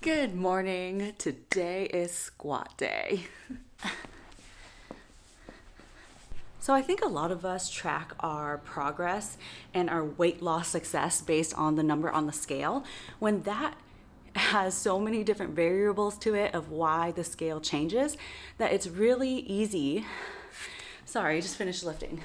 Good morning. Today is squat day. So I think a lot of us track our progress and our weight loss success based on the number on the scale, when that has so many different variables to it of why the scale changes that it's really easy. Sorry, just finished lifting.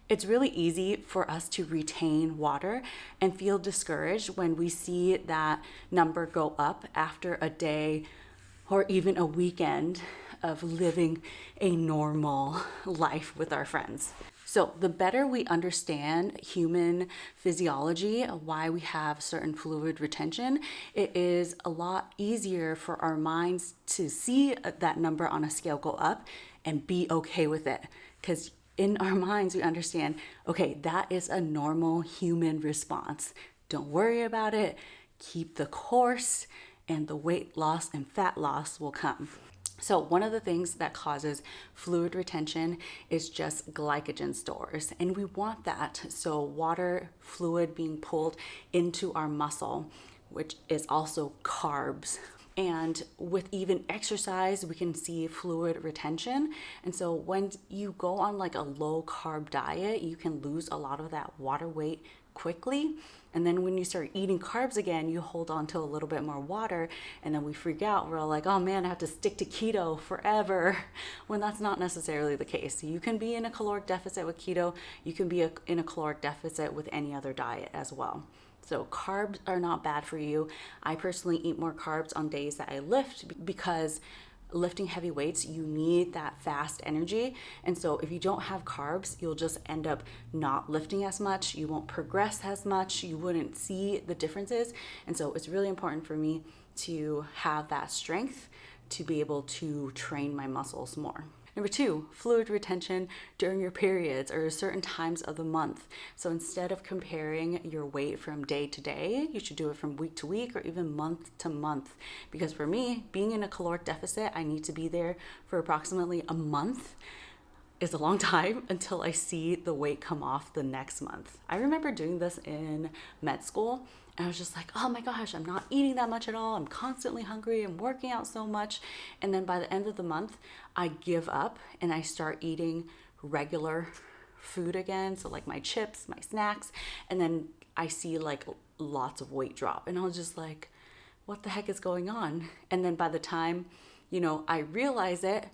It's really easy for us to retain water and feel discouraged when we see that number go up after a day or even a weekend of living a normal life with our friends. So the better we understand human physiology, why we have certain fluid retention, it is a lot easier for our minds to see that number on a scale go up and be okay with it. Because in our minds, we understand, okay, that is a normal human response. Don't worry about it. Keep the course, and the weight loss and fat loss will come. So one of the things that causes fluid retention is just glycogen stores, and we want that. So water, fluid being pulled into our muscle, which is also carbs. And with even exercise, we can see fluid retention. And so when you go on like a low carb diet, you can lose a lot of that water weight quickly. And then when you start eating carbs again, you hold on to a little bit more water, and then we freak out. We're all like, oh man, I have to stick to keto forever, when that's not necessarily the case. You can be in a caloric deficit with keto. You can be in a caloric deficit with any other diet as well. So carbs are not bad for you. I personally eat more carbs on days that I lift, because lifting heavy weights, you need that fast energy. And so if you don't have carbs, you'll just end up not lifting as much. You won't progress as much. You wouldn't see the differences. And so it's really important for me to have that strength to be able to train my muscles more. Number 2, fluid retention during your periods or certain times of the month. So instead of comparing your weight from day to day, you should do it from week to week or even month to month. Because for me, being in a caloric deficit, I need to be there for approximately a month. Is a long time until I see the weight come off the next month. I remember doing this in med school, and I was just like, oh my gosh, I'm not eating that much at all. I'm constantly hungry. I'm working out so much. And then by the end of the month, I give up and I start eating regular food again. So like my chips, my snacks, and then I see like lots of weight drop. And I was just like, what the heck is going on? And then by the time, I realize it,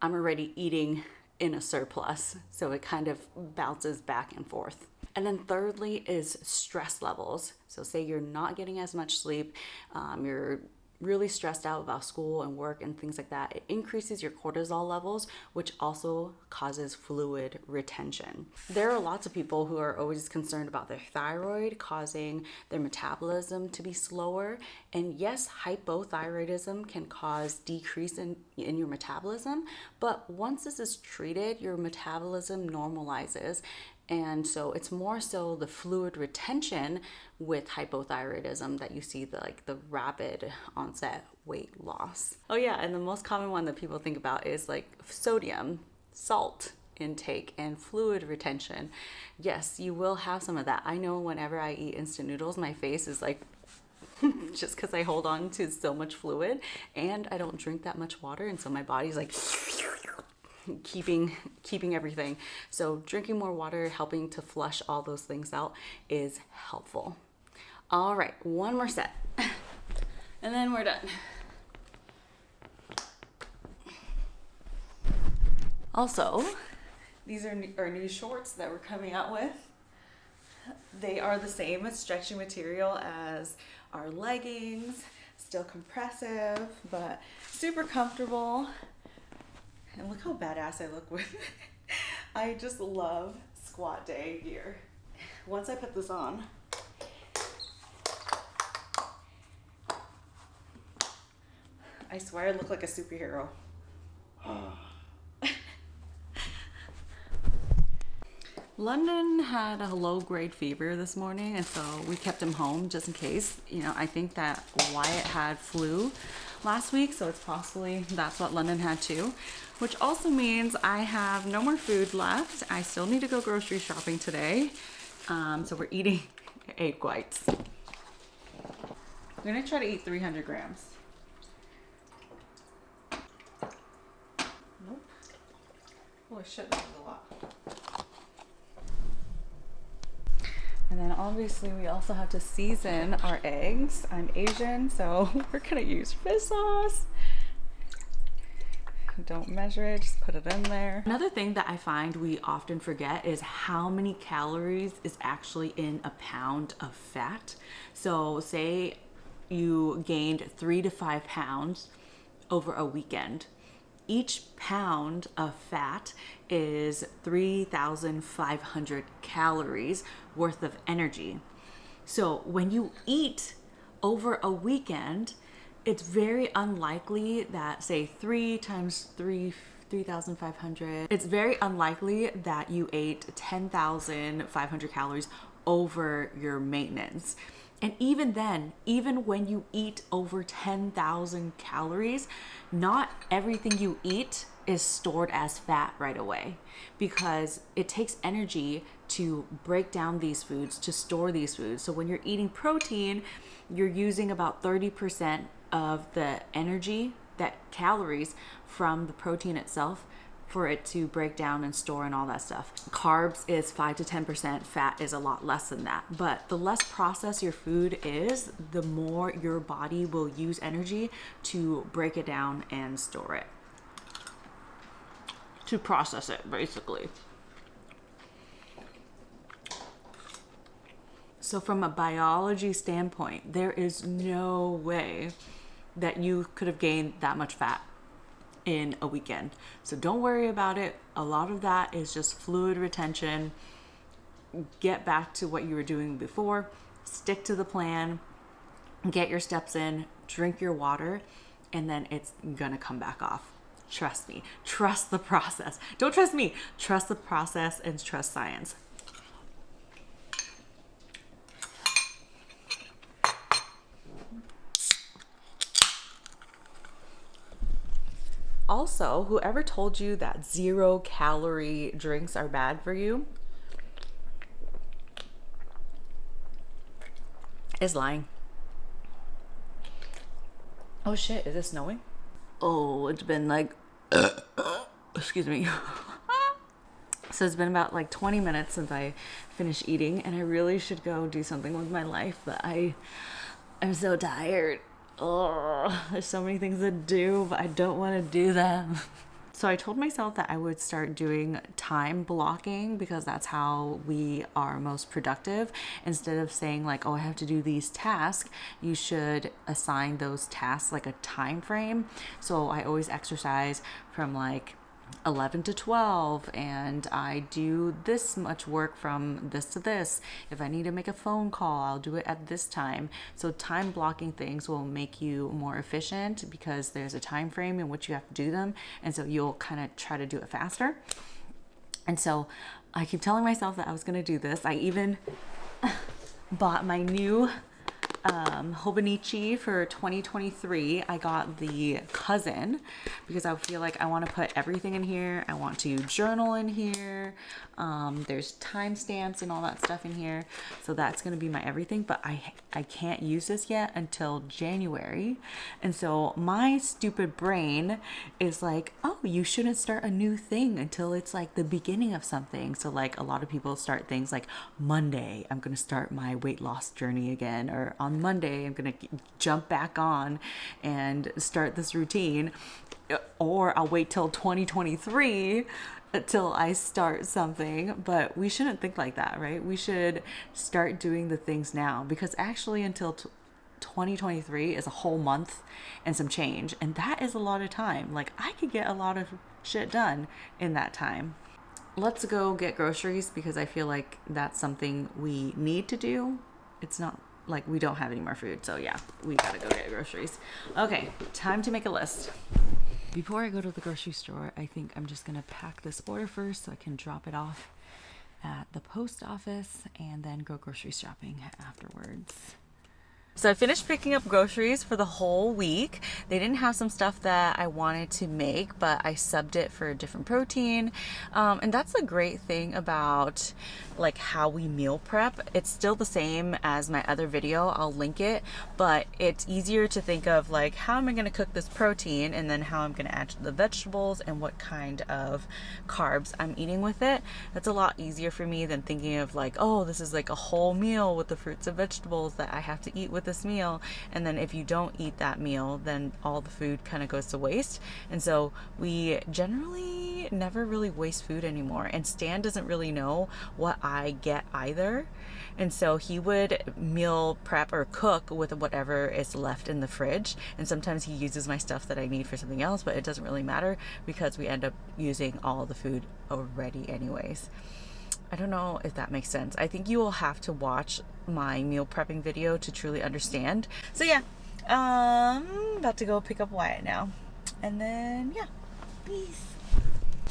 I'm already eating in a surplus. So it kind of bounces back and forth. And then thirdly is stress levels. So say you're not getting as much sleep, you're really stressed out about school and work and things like that. It increases your cortisol levels, which also causes fluid retention. There are lots of people who are always concerned about their thyroid causing their metabolism to be slower. And yes, hypothyroidism can cause decrease in your metabolism, but once this is treated, your metabolism normalizes. And so it's more so the fluid retention with hypothyroidism that you see the rapid onset weight loss. Oh yeah, and the most common one that people think about is like sodium, salt intake, and fluid retention. Yes, you will have some of that. I know whenever I eat instant noodles, my face is like just because I hold on to so much fluid and I don't drink that much water, and so my body's like keeping everything. So drinking more water, helping to flush all those things out is helpful. All right, one more set and then we're done. Also, these are our new shorts that we're coming out with. They are the same stretchy material as our leggings, still compressive, but super comfortable. And look how badass I look with it. I just love squat day gear. Once I put this on, I swear I look like a superhero. London had a low-grade fever this morning, and so we kept him home just in case. I think that Wyatt had flu last week, so it's possibly that's what London had too, which also means I have no more food left. I still need to go grocery shopping today, so we're eating egg whites. I'm gonna try to eat 300 grams. Holy shit, that was a lot. And then obviously we also have to season our eggs. I'm Asian, so we're gonna use fish sauce. Don't measure it, just put it in there. Another thing that I find we often forget is how many calories is actually in a pound of fat. So say you gained 3 to 5 pounds over a weekend. Each pound of fat is 3,500 calories worth of energy. So when you eat over a weekend, it's very unlikely that, say, 3 times 3,500, it's very unlikely that you ate 10,500 calories over your maintenance. And even then, even when you eat over 10,000 calories, not everything you eat is stored as fat right away, because it takes energy to break down these foods, to store these foods. So when you're eating protein, you're using about 30% of the energy, that calories from the protein itself, for it to break down and store and all that stuff. Carbs is 5 to 10%, fat is a lot less than that. But the less processed your food is, the more your body will use energy to break it down and store it. To process it, basically. So from a biology standpoint, there is no way that you could have gained that much fat in a weekend. So don't worry about it. A lot of that is just fluid retention. Get back to what you were doing before. Stick to the plan. Get your steps in. Drink your water. And then it's gonna come back off. Trust me. Trust the process. Don't trust me. Trust the process and trust science. Also, whoever told you that 0-calorie drinks are bad for you is lying. Oh shit, is it snowing? Oh, it's been like, excuse me. So it's been about like 20 minutes since I finished eating, and I really should go do something with my life, but I'm so tired. Oh, there's so many things to do, but I don't want to do them. So I told myself that I would start doing time blocking, because that's how we are most productive. Instead of saying like, oh, I have to do these tasks, you should assign those tasks like a time frame. So I always exercise from like 11 to 12, and I do this much work from this to this. If I need to make a phone call, I'll do it at this time. So time blocking things will make you more efficient, because there's a time frame in which you have to do them, and so you'll kind of try to do it faster. And so I keep telling myself that I was going to do this. I even bought my new Hobonichi for 2023. I got the cousin because I feel like I want to put everything in here. I want to journal in here. There's timestamps and all that stuff in here. So that's going to be my everything, but I can't use this yet until January. And so my stupid brain is like, oh, you shouldn't start a new thing until it's like the beginning of something. So like a lot of people start things like Monday, I'm going to start my weight loss journey again, or on Monday, I'm going to jump back on and start this routine, or I'll wait till 2023 until I start something. But we shouldn't think like that, right? We should start doing the things now, because actually until 2023 is a whole month and some change. And that is a lot of time. Like I could get a lot of shit done in that time. Let's go get groceries, because I feel like that's something we need to do. It's not like we don't have any more food. So yeah, we gotta go get groceries. Okay, time to make a list. Before I go to the grocery store, I think I'm just gonna pack this order first so I can drop it off at the post office and then go grocery shopping afterwards. So I finished picking up groceries for the whole week. They didn't have some stuff that I wanted to make, but I subbed it for a different protein. And that's a great thing about like how we meal prep. It's still the same as my other video. I'll link it, but it's easier to think of like, how am I going to cook this protein, and then how I'm going to add the vegetables and what kind of carbs I'm eating with it. That's a lot easier for me than thinking of like, oh, this is like a whole meal with the fruits and vegetables that I have to eat with this meal, and then if you don't eat that meal, then all the food kind of goes to waste. And so we generally never really waste food anymore, and Stan doesn't really know what I get either, and so he would meal prep or cook with whatever is left in the fridge, and sometimes he uses my stuff that I need for something else, but it doesn't really matter because we end up using all the food already anyways. I don't know if that makes sense. I think you will have to watch my meal prepping video to truly understand. So yeah, about to go pick up Wyatt now. And then, yeah, peace.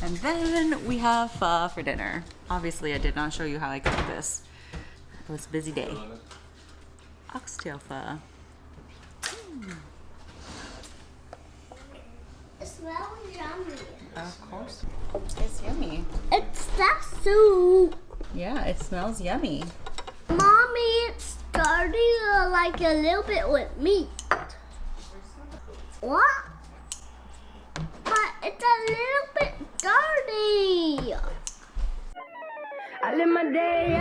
And then we have pho for dinner. Obviously, I did not show you how I cooked this. It was a busy day. Oxtail pho. It smells yummy. Of course. It's yummy. It's that soup. Yeah, it smells yummy. Mommy, it's starting like a little bit with meat. What? But it's a little bit dirty. I live my day.